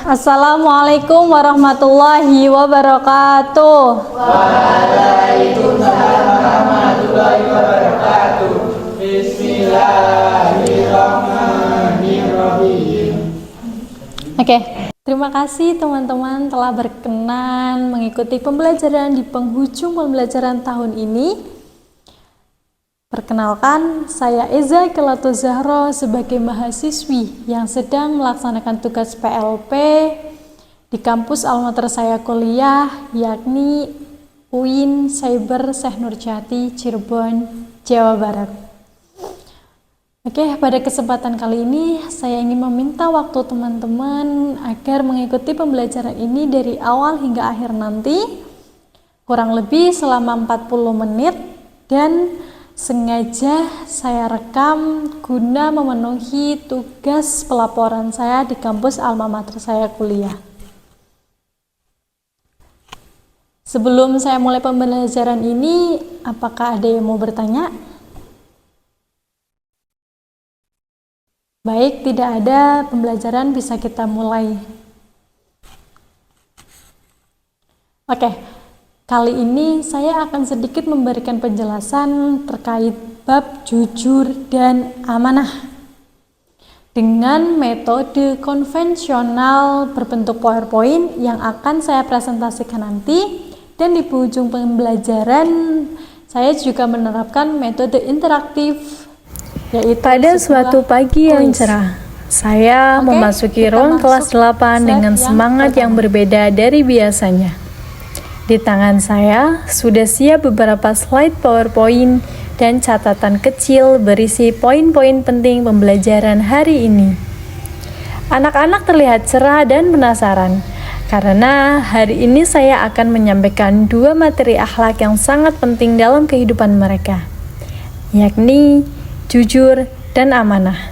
Assalamualaikum warahmatullahi wabarakatuh. Waalaikumsalam warahmatullahi wabarakatuh. Bismillahirrahmanirrahim. Oke, terima kasih teman-teman telah berkenan mengikuti pembelajaran di penghujung pembelajaran tahun ini. Perkenalkan, saya Eza Kelatu Zahro sebagai mahasiswi yang sedang melaksanakan tugas PLP di kampus alma mater saya kuliah, yakni UIN Cyber Syekh Nurjati, Cirebon, Jawa Barat. Oke, pada kesempatan kali ini saya ingin meminta waktu teman-teman agar mengikuti pembelajaran ini dari awal hingga akhir nanti, kurang lebih selama 40 menit, dan sengaja saya rekam guna memenuhi tugas pelaporan saya di kampus alma mater saya kuliah. Sebelum saya mulai pembelajaran ini, apakah ada yang mau bertanya? Baik, tidak ada, pembelajaran bisa kita mulai. Oke. Kali ini saya akan sedikit memberikan penjelasan terkait bab jujur dan amanah dengan metode konvensional berbentuk PowerPoint yang akan saya presentasikan nanti, dan di ujung pembelajaran saya juga menerapkan metode interaktif, yaitu pada suatu pagi yang cerah, saya memasuki ruang kelas 8 dengan semangat yang berbeda dari biasanya. Di tangan saya sudah siap beberapa slide PowerPoint dan catatan kecil berisi poin-poin penting pembelajaran hari ini. Anak-anak terlihat cerah dan penasaran, karena hari ini saya akan menyampaikan dua materi akhlak yang sangat penting dalam kehidupan mereka, yakni jujur dan amanah.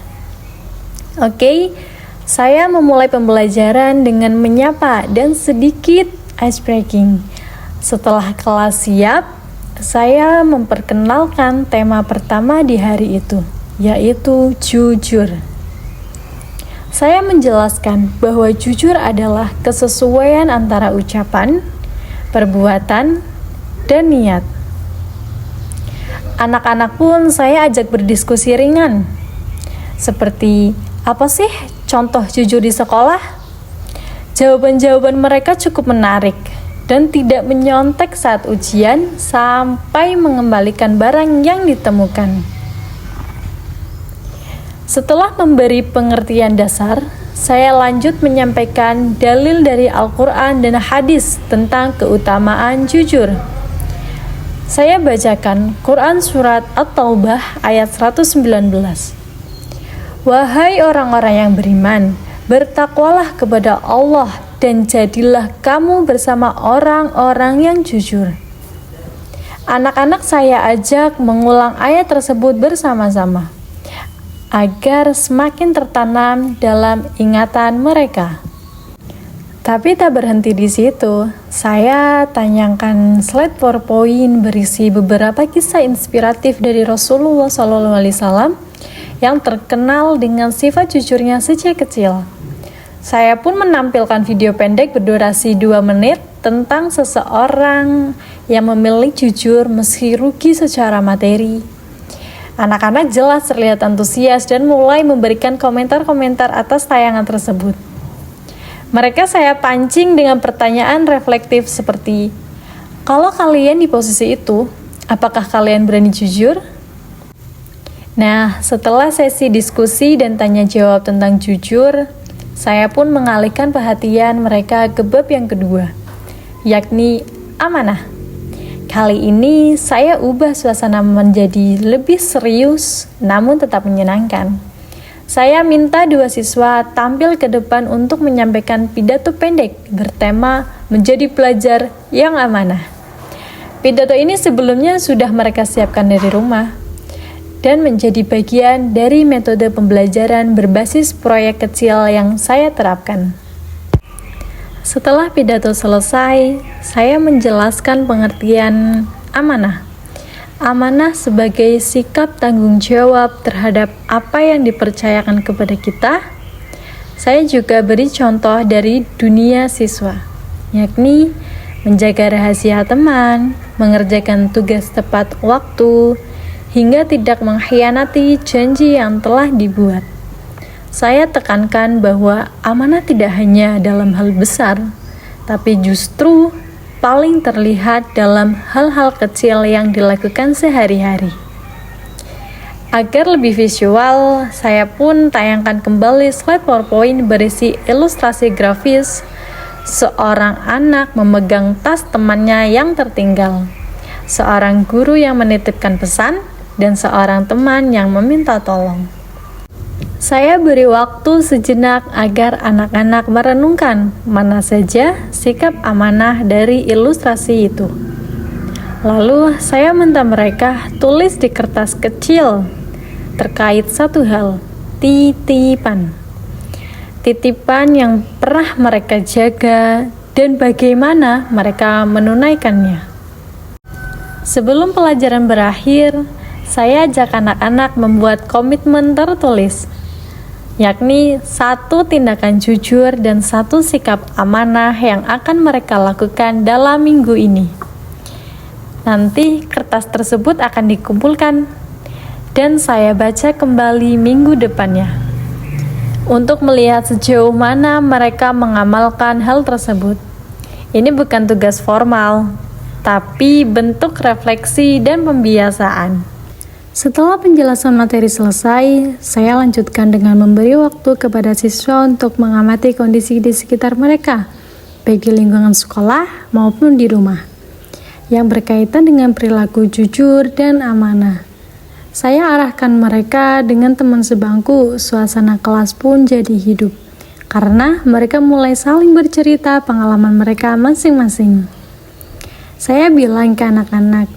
Oke, saya memulai pembelajaran dengan menyapa dan sedikit ice breaking. Setelah kelas siap, saya memperkenalkan tema pertama di hari itu, yaitu jujur. Saya menjelaskan bahwa jujur adalah kesesuaian antara ucapan, perbuatan, dan niat. Anak-anak pun saya ajak berdiskusi ringan, seperti apa sih contoh jujur di sekolah? Jawaban-jawaban mereka cukup menarik dan tidak menyontek saat ujian sampai mengembalikan barang yang ditemukan. Setelah memberi pengertian dasar, saya lanjut menyampaikan dalil dari Al-Quran dan hadis tentang keutamaan jujur. Saya bacakan Quran Surat At-Taubah ayat 119. Wahai orang-orang yang beriman, bertakwalah kepada Allah dan jadilah kamu bersama orang-orang yang jujur. Anak-anak saya ajak mengulang ayat tersebut bersama-sama, agar semakin tertanam dalam ingatan mereka. Tapi tak berhenti di situ, saya tanyakan slide PowerPoint berisi beberapa kisah inspiratif dari Rasulullah SAW yang terkenal dengan sifat jujurnya sejak kecil. Saya pun menampilkan video pendek berdurasi 2 menit tentang seseorang yang memilih jujur meski rugi secara materi. Anak-anak jelas terlihat antusias dan mulai memberikan komentar-komentar atas tayangan tersebut. Mereka saya pancing dengan pertanyaan reflektif seperti, kalau kalian di posisi itu, apakah kalian berani jujur? Nah, setelah sesi diskusi dan tanya jawab tentang jujur, saya pun mengalihkan perhatian mereka ke bab yang kedua, yakni amanah. Kali ini saya ubah suasana menjadi lebih serius namun tetap menyenangkan. Saya minta dua siswa tampil ke depan untuk menyampaikan pidato pendek bertema menjadi pelajar yang amanah. Pidato ini sebelumnya sudah mereka siapkan dari rumah dan menjadi bagian dari metode pembelajaran berbasis proyek kecil yang saya terapkan. Setelah pidato selesai, saya menjelaskan pengertian amanah. Amanah sebagai sikap tanggung jawab terhadap apa yang dipercayakan kepada kita, saya juga beri contoh dari dunia siswa, yakni menjaga rahasia teman, mengerjakan tugas tepat waktu, hingga tidak mengkhianati janji yang telah dibuat. Saya tekankan bahwa amanah tidak hanya dalam hal besar, tapi justru paling terlihat dalam hal-hal kecil yang dilakukan sehari-hari. Agar lebih visual, saya pun tayangkan kembali slide PowerPoint berisi ilustrasi grafis seorang anak memegang tas temannya yang tertinggal, seorang guru yang menitipkan pesan, dan seorang teman yang meminta tolong. Saya beri waktu sejenak agar anak-anak merenungkan mana saja sikap amanah dari ilustrasi itu. Lalu saya minta mereka tulis di kertas kecil terkait satu hal, titipan. Titipan yang pernah mereka jaga dan bagaimana mereka menunaikannya. Sebelum pelajaran berakhir, saya ajak anak-anak membuat komitmen tertulis, yakni 1 tindakan jujur dan 1 sikap amanah yang akan mereka lakukan dalam minggu ini. Nanti kertas tersebut akan dikumpulkan dan saya baca kembali minggu depannya untuk melihat sejauh mana mereka mengamalkan hal tersebut. Ini bukan tugas formal, tapi bentuk refleksi dan pembiasaan. Setelah penjelasan materi selesai, saya lanjutkan dengan memberi waktu kepada siswa untuk mengamati kondisi di sekitar mereka, baik di lingkungan sekolah maupun di rumah, yang berkaitan dengan perilaku jujur dan amanah. Saya arahkan mereka dengan teman sebangku, suasana kelas pun jadi hidup, karena mereka mulai saling bercerita pengalaman mereka masing-masing. Saya bilang ke anak-anak,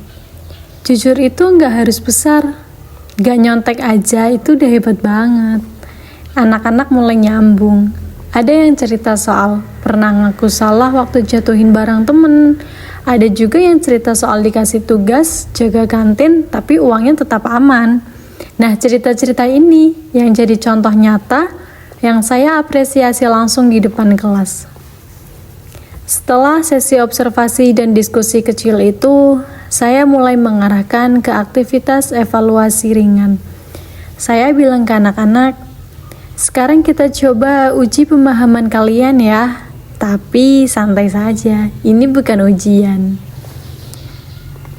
jujur itu nggak harus besar, nggak nyontek aja itu udah hebat banget. Anak-anak mulai nyambung. Ada yang cerita soal pernah ngaku salah waktu jatuhin barang temen. Ada juga yang cerita soal dikasih tugas jaga kantin tapi uangnya tetap aman. Nah, cerita-cerita ini yang jadi contoh nyata yang saya apresiasi langsung di depan kelas. Setelah sesi observasi dan diskusi kecil itu, saya mulai mengarahkan ke aktivitas evaluasi ringan. Saya bilang ke anak-anak, sekarang kita coba uji pemahaman kalian ya, tapi santai saja, ini bukan ujian.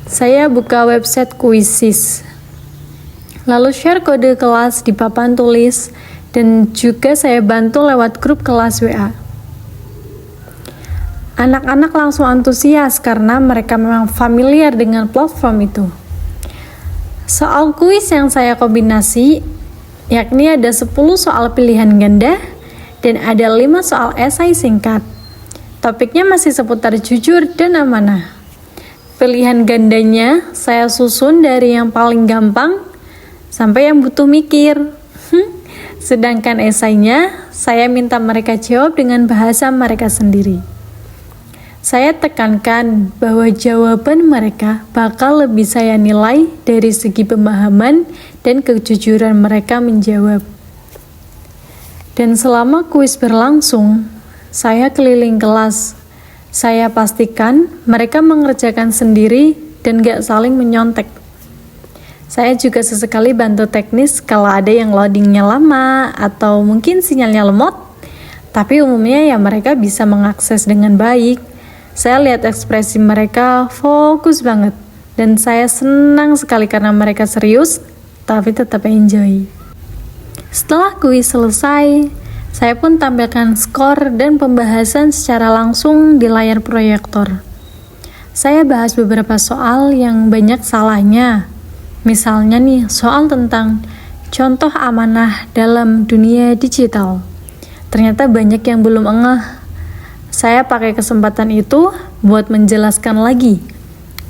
Saya buka website Quizizz, lalu share kode kelas di papan tulis, dan juga saya bantu lewat grup kelas WA. Anak-anak langsung antusias karena mereka memang familiar dengan platform itu. Soal kuis yang saya kombinasi, yakni ada 10 soal pilihan ganda dan ada 5 soal esai singkat. Topiknya masih seputar jujur dan amanah. Pilihan gandanya saya susun dari yang paling gampang sampai yang butuh mikir. Sedangkan esainya saya minta mereka jawab dengan bahasa mereka sendiri. Saya tekankan bahwa jawaban mereka bakal lebih saya nilai dari segi pemahaman dan kejujuran mereka menjawab. Dan selama kuis berlangsung, saya keliling kelas. Saya pastikan mereka mengerjakan sendiri dan gak saling menyontek. Saya juga sesekali bantu teknis kalau ada yang loadingnya lama atau mungkin sinyalnya lemot, tapi umumnya ya mereka bisa mengakses dengan baik. Saya lihat ekspresi mereka fokus banget, dan saya senang sekali karena mereka serius, tapi tetap enjoy. Setelah kuis selesai, saya pun tampilkan skor dan pembahasan secara langsung di layar proyektor. Saya bahas beberapa soal yang banyak salahnya. Misalnya nih, soal tentang contoh amanah dalam dunia digital. Ternyata banyak yang belum ngeh. Saya pakai kesempatan itu buat menjelaskan lagi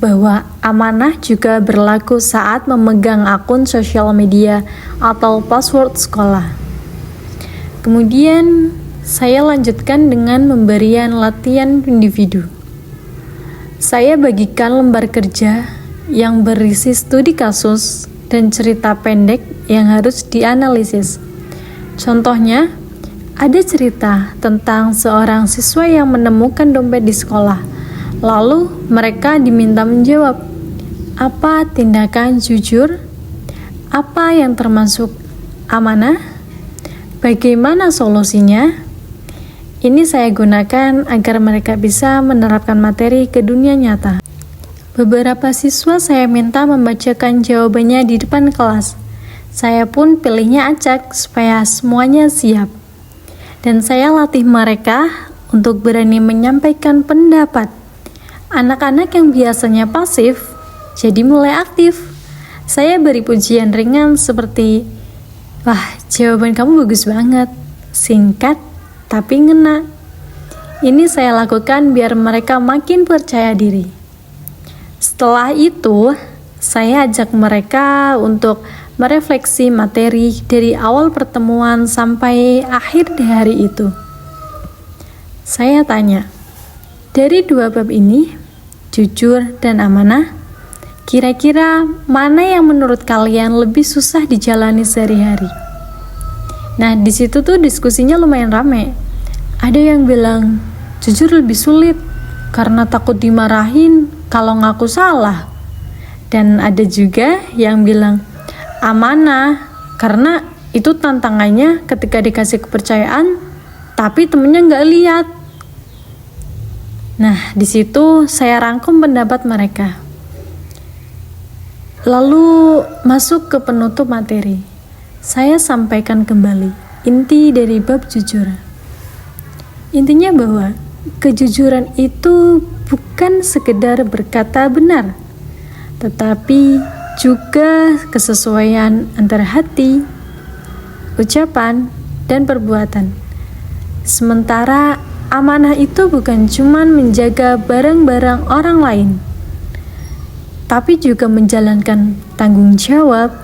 bahwa amanah juga berlaku saat memegang akun sosial media atau password sekolah. Kemudian, saya lanjutkan dengan pemberian latihan individu. Saya bagikan lembar kerja yang berisi studi kasus dan cerita pendek yang harus dianalisis. Contohnya, ada cerita tentang seorang siswa yang menemukan dompet di sekolah. Lalu mereka diminta menjawab, apa tindakan jujur? Apa yang termasuk amanah? Bagaimana solusinya? Ini saya gunakan agar mereka bisa menerapkan materi ke dunia nyata. Beberapa siswa saya minta membacakan jawabannya di depan kelas. Saya pun pilihnya acak supaya semuanya siap. Dan saya latih mereka untuk berani menyampaikan pendapat. Anak-anak yang biasanya pasif, jadi mulai aktif. Saya beri pujian ringan seperti, wah, jawaban kamu bagus banget, singkat tapi ngena. Ini saya lakukan biar mereka makin percaya diri. Setelah itu, saya ajak mereka untuk merefleksi materi dari awal pertemuan sampai akhir di hari itu. Saya tanya, dari dua bab ini, jujur dan amanah, kira-kira mana yang menurut kalian lebih susah dijalani sehari-hari? Nah, di situ tuh diskusinya lumayan rame. Ada yang bilang, jujur lebih sulit karena takut dimarahin kalau ngaku salah. Dan ada juga yang bilang, amanah karena itu tantangannya ketika dikasih kepercayaan tapi temennya nggak lihat. Nah, di situ saya rangkum pendapat mereka, lalu masuk ke penutup materi. Saya sampaikan kembali inti dari bab jujur. Intinya bahwa kejujuran itu bukan sekedar berkata benar, tetapi juga kesesuaian antara hati, ucapan, dan perbuatan. Sementara amanah itu bukan cuma menjaga barang-barang orang lain, tapi juga menjalankan tanggung jawab,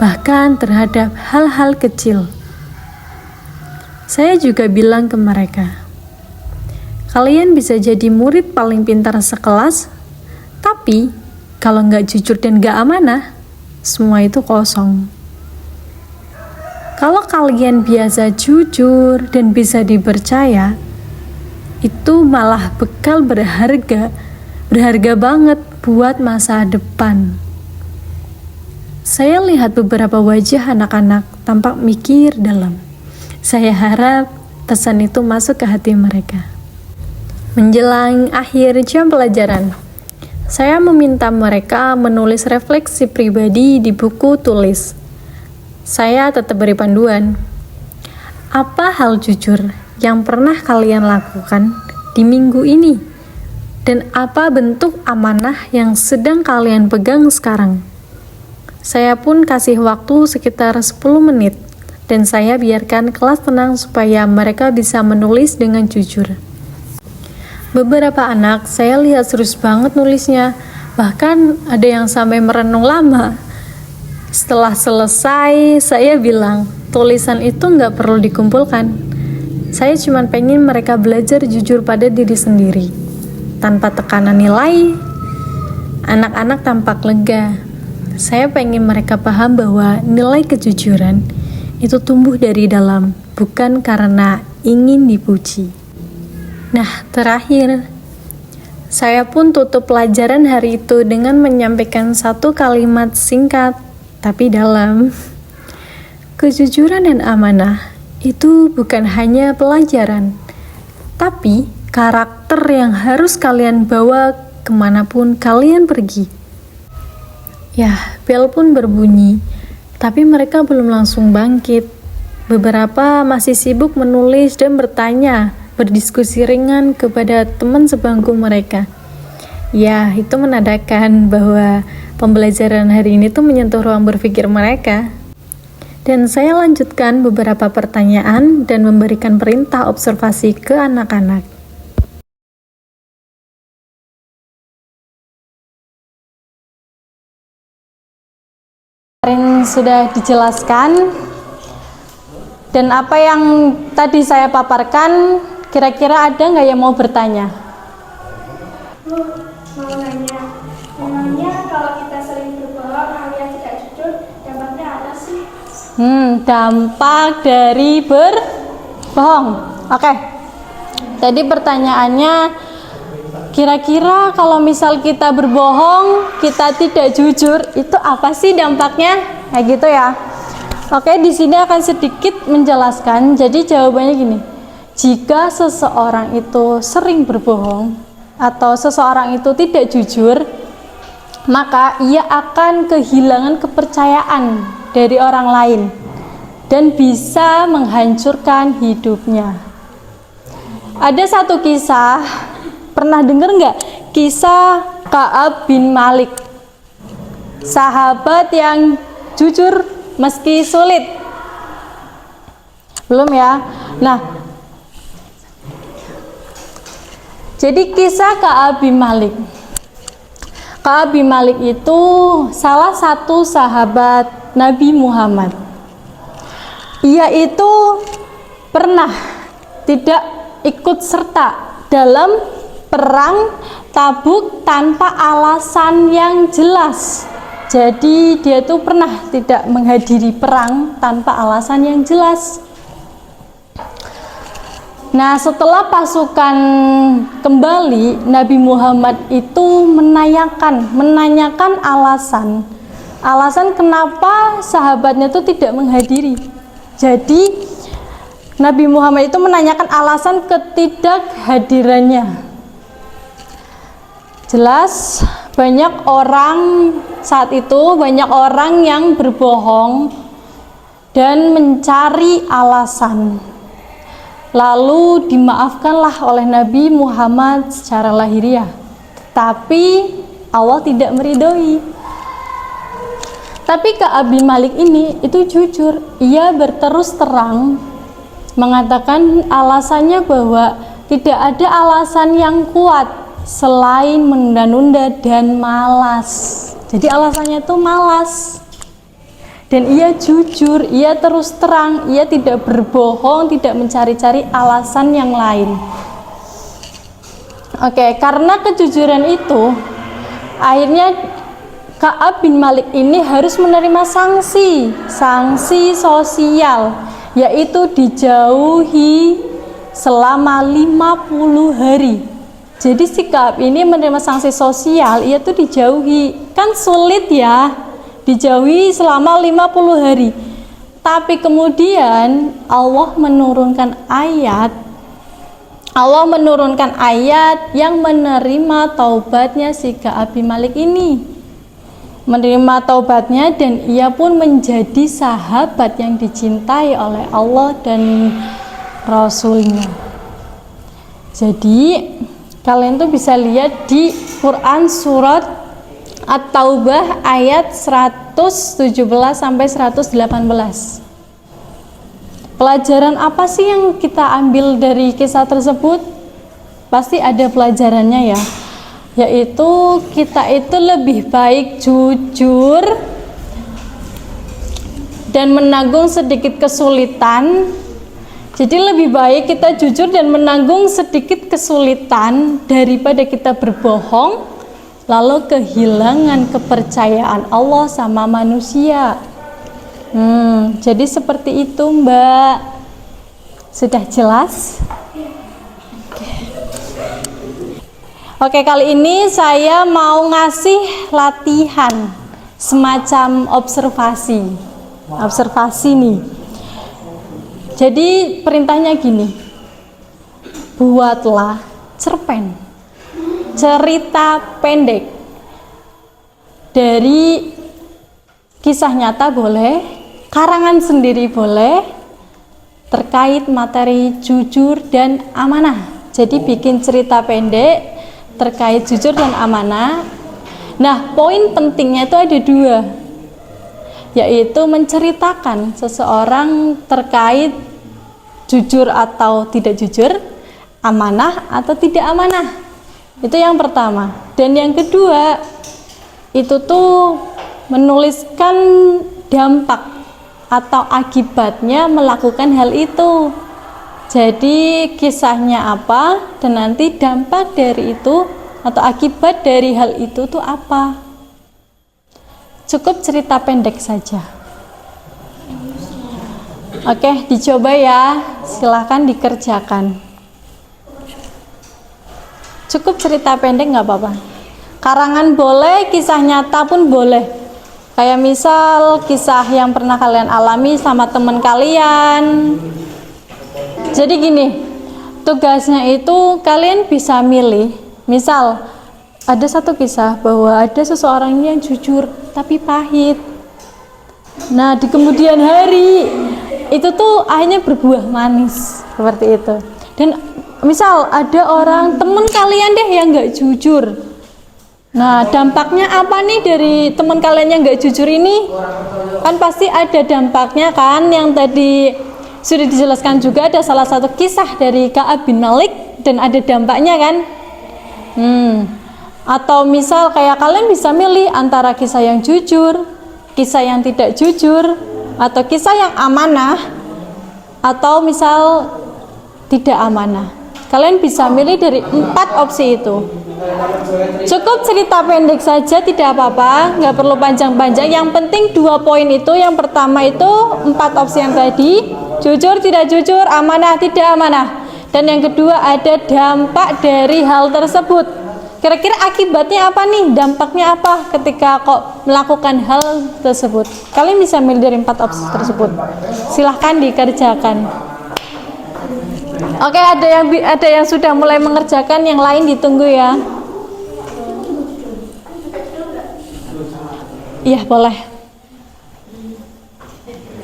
bahkan terhadap hal-hal kecil. Saya juga bilang ke mereka, kalian bisa jadi murid paling pintar sekelas, tapi kalau nggak jujur dan nggak amanah, semua itu kosong. Kalau kalian biasa jujur dan bisa dipercaya, itu malah bekal berharga banget buat masa depan. Saya lihat beberapa wajah anak-anak tampak mikir dalam. Saya harap pesan itu masuk ke hati mereka. Menjelang akhir jam pelajaran, saya meminta mereka menulis refleksi pribadi di buku tulis. Saya tetap beri panduan. Apa hal jujur yang pernah kalian lakukan di minggu ini? Dan apa bentuk amanah yang sedang kalian pegang sekarang? Saya pun kasih waktu sekitar 10 menit, dan saya biarkan kelas tenang supaya mereka bisa menulis dengan jujur. Beberapa anak saya lihat serius banget nulisnya, bahkan ada yang sampai merenung lama. Setelah selesai, saya bilang, tulisan itu nggak perlu dikumpulkan. Saya cuma pengen mereka belajar jujur pada diri sendiri, tanpa tekanan nilai. Anak-anak tampak lega. Saya pengen mereka paham bahwa nilai kejujuran itu tumbuh dari dalam, bukan karena ingin dipuji. Nah, terakhir, saya pun tutup pelajaran hari itu dengan menyampaikan satu kalimat singkat tapi dalam. Kejujuran dan amanah itu bukan hanya pelajaran, tapi karakter yang harus kalian bawa kemanapun kalian pergi. Ya, bel pun berbunyi, tapi mereka belum langsung bangkit. Beberapa masih sibuk menulis dan bertanya, berdiskusi ringan kepada teman sebangku mereka. Ya, itu menandakan bahwa pembelajaran hari ini tuh menyentuh ruang berpikir mereka. Dan saya lanjutkan beberapa pertanyaan dan memberikan perintah observasi ke anak-anak. Kemarin sudah dijelaskan, dan apa yang tadi saya paparkan, kira-kira ada nggak yang mau bertanya? Mau nanya, memangnya kalau kita sering berbohong alias tidak jujur, dampaknya apa sih? Dampak dari Bohong. Oke. Tadi pertanyaannya, kira-kira kalau misal kita berbohong, kita tidak jujur, itu apa sih dampaknya? Kayak gitu ya. Oke, di sini akan sedikit menjelaskan. Jadi jawabannya gini. Jika seseorang itu sering berbohong atau seseorang itu tidak jujur, maka ia akan kehilangan kepercayaan dari orang lain dan bisa menghancurkan hidupnya. Ada satu kisah, pernah dengar nggak? Kisah Ka'ab bin Malik, sahabat yang jujur meski sulit. Belum ya? Nah, jadi kisah Ka'ab bin Malik. Ka'ab bin Malik itu salah satu sahabat Nabi Muhammad. Ia itu pernah tidak ikut serta dalam perang Tabuk tanpa alasan yang jelas. Jadi dia tuh pernah tidak menghadiri perang tanpa alasan yang jelas. Nah, setelah pasukan kembali, Nabi Muhammad itu menanyakan alasan kenapa sahabatnya itu tidak menghadiri. Jadi Nabi Muhammad itu menanyakan alasan ketidakhadirannya. Jelas banyak orang saat itu, banyak orang yang berbohong dan mencari alasan. Lalu dimaafkanlah oleh Nabi Muhammad secara lahiriah. Tapi Allah tidak meridhoi. Tapi Ka'ab bin Malik ini itu jujur. Ia berterus terang mengatakan alasannya bahwa tidak ada alasan yang kuat selain menunda-nunda dan malas. Jadi alasannya itu malas. Dan ia jujur, ia terus terang, ia tidak berbohong, tidak mencari-cari alasan yang lain. Oke, karena kejujuran itu, akhirnya Ka'ab bin Malik ini harus menerima sanksi sosial, yaitu dijauhi selama 50 hari. Jadi si Ka'ab ini menerima sanksi sosial, ia tuh dijauhi. Kan sulit ya, dijauhi selama 50 hari. Tapi kemudian Allah menurunkan ayat yang menerima taubatnya si Ka'ab bin Malik ini. Menerima taubatnya dan ia pun menjadi sahabat yang dicintai oleh Allah dan Rasulnya. Jadi kalian tuh bisa lihat di Quran surat At-Taubah ayat 117 sampai 118. Pelajaran apa sih yang kita ambil dari kisah tersebut? Pasti ada pelajarannya ya. Yaitu kita itu lebih baik jujur dan menanggung sedikit kesulitan. Jadi lebih baik kita jujur dan menanggung sedikit kesulitan daripada kita berbohong lalu kehilangan kepercayaan Allah sama manusia. Jadi seperti itu, Mbak. Sudah jelas? Oke, kali ini saya mau ngasih latihan semacam observasi nih. Jadi perintahnya gini, buatlah cerpen, cerita pendek dari kisah nyata boleh, karangan sendiri boleh, terkait materi jujur dan amanah. Jadi bikin cerita pendek terkait jujur dan amanah. Nah, poin pentingnya itu ada 2, yaitu menceritakan seseorang terkait jujur atau tidak jujur, amanah atau tidak amanah. Itu yang pertama. Dan yang kedua, itu tuh menuliskan dampak atau akibatnya melakukan hal itu. Jadi kisahnya apa dan nanti dampak dari itu atau akibat dari hal itu tuh apa. Cukup cerita pendek saja. Oke, dicoba ya. Silahkan dikerjakan. Cukup cerita pendek nggak apa-apa. Karangan boleh, kisah nyata pun boleh. Kayak misal kisah yang pernah kalian alami sama teman kalian. Jadi gini, tugasnya itu kalian bisa milih. Misal ada satu kisah bahwa ada seseorang yang jujur tapi pahit. Nah, di kemudian hari itu tuh akhirnya berbuah manis seperti itu. Dan misal ada orang teman kalian deh yang nggak jujur. Nah, dampaknya apa nih dari teman kalian yang nggak jujur ini? Kan pasti ada dampaknya kan, yang tadi sudah dijelaskan juga, ada salah satu kisah dari Ka'ab bin Malik dan ada dampaknya kan. Atau misal kayak kalian bisa milih antara kisah yang jujur, kisah yang tidak jujur, atau kisah yang amanah, atau misal tidak amanah. Kalian bisa milih dari 4 opsi itu. Cukup cerita pendek saja, tidak apa-apa, nggak perlu panjang-panjang. Yang penting 2 poin itu. Yang pertama itu 4 opsi yang tadi, jujur, tidak jujur, amanah, tidak amanah. Dan yang kedua ada dampak dari hal tersebut. Kira-kira akibatnya apa nih? Dampaknya apa ketika kok melakukan hal tersebut? Kalian bisa milih dari 4 opsi tersebut. Silahkan dikerjakan. Oke, ada yang sudah mulai mengerjakan, yang lain ditunggu ya. Iya, boleh.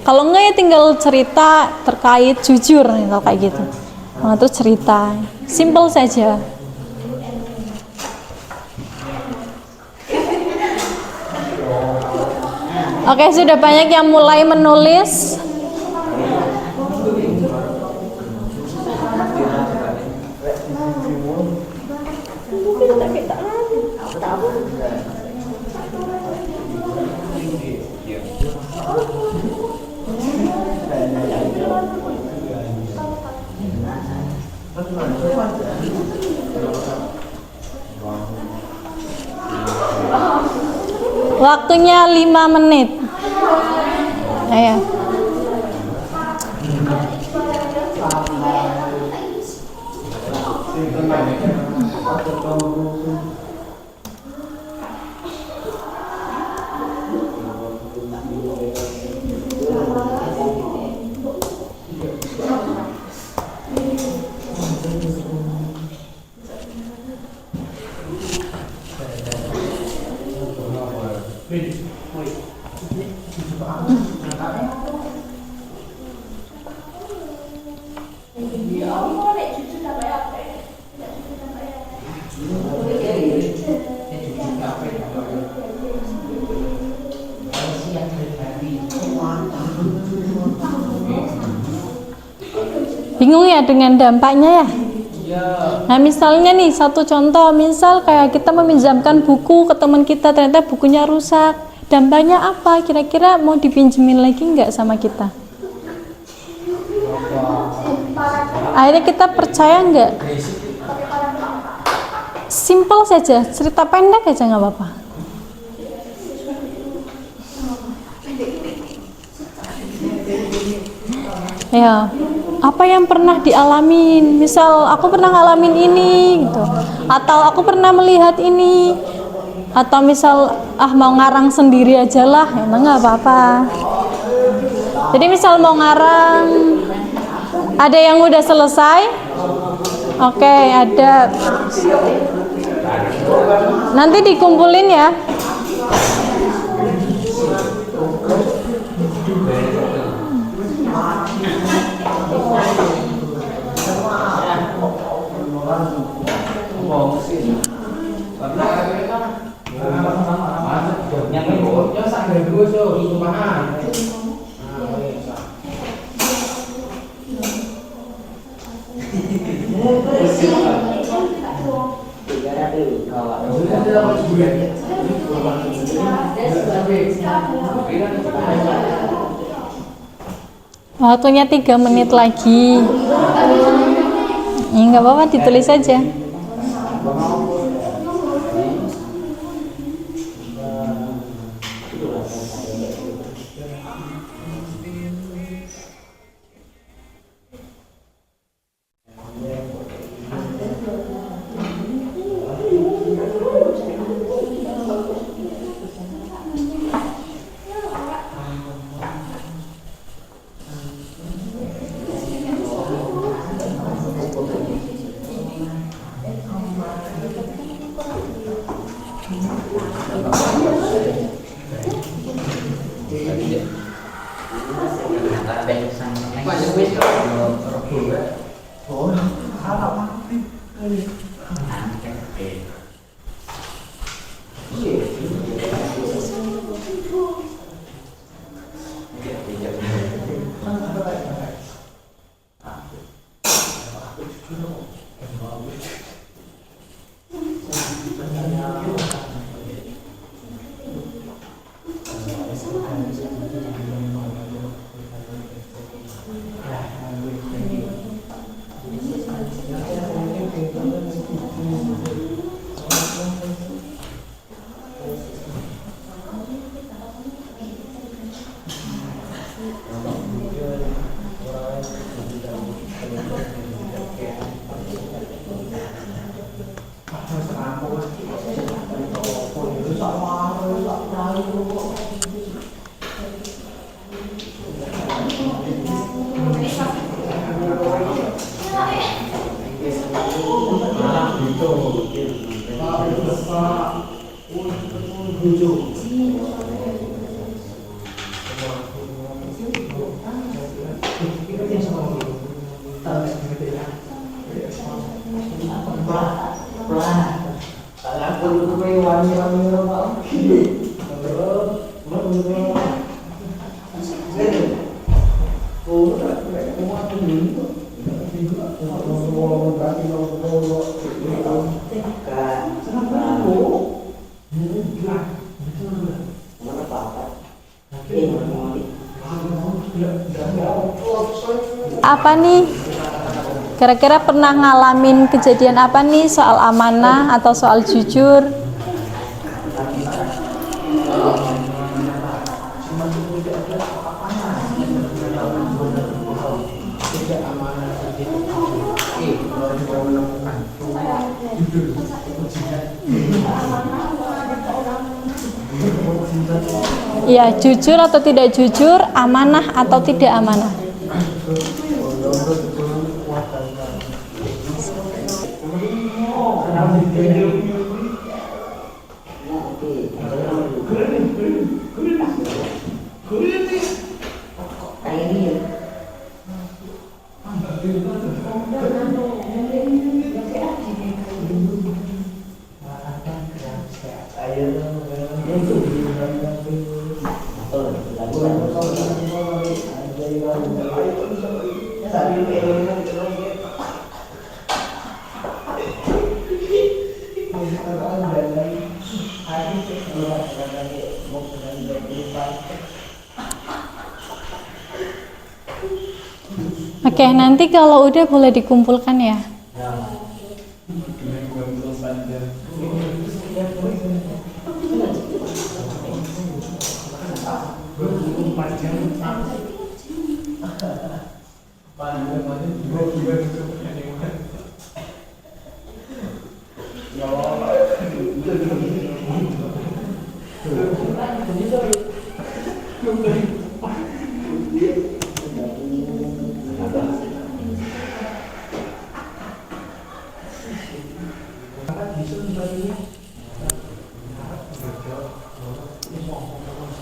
Kalau enggak ya tinggal cerita terkait jujur atau kayak gitu. Nah, itu cerita. Simple saja. Oke, sudah banyak yang mulai menulis. Waktunya 5 menit. Ayo. Bingung ya dengan dampaknya ya? Nah, misalnya nih satu contoh, misal kayak kita meminjamkan buku ke teman kita, ternyata bukunya rusak. Dampaknya apa? Kira-kira mau dipinjemin lagi nggak sama kita? Akhirnya kita percaya nggak? Simple saja, cerita pendek aja nggak apa-apa. Ya, apa yang pernah dialamin? Misal aku pernah ngalamin ini gitu, atau aku pernah melihat ini, atau misal mau ngarang sendiri aja lah, emang nggak apa-apa. Jadi misal mau ngarang, ada yang udah selesai? Oke, ada. Nanti dikumpulin ya. Waktunya 3 menit lagi. Ya nggak apa-apa, ditulis saja. Apa nih? Kira-kira pernah ngalamin kejadian apa nih soal amanah atau soal jujur? Ya, jujur atau tidak jujur, amanah atau tidak amanah. Oke, nanti kalau udah boleh dikumpulkan ya.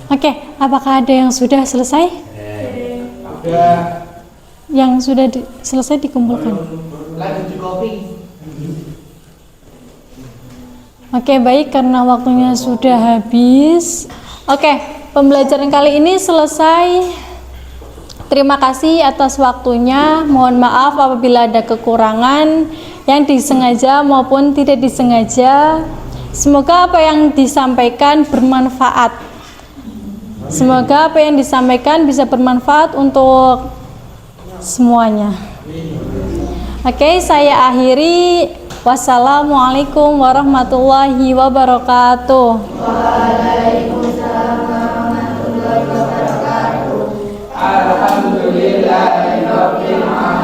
Oke, apakah ada yang sudah selesai? Yang sudah selesai dikumpulkan. Oke, baik, karena waktunya sudah habis. Oke, pembelajaran kali ini selesai. Terima kasih atas waktunya. Mohon maaf apabila ada kekurangan yang disengaja maupun tidak disengaja. Semoga apa yang disampaikan bermanfaat. Semoga apa yang disampaikan bisa bermanfaat untuk semuanya. Oke, saya akhiri. Wassalamualaikum warahmatullahi wabarakatuh. Waalaikumsalam warahmatullahi wabarakatuh. Alhamdulillahirabbil alamin.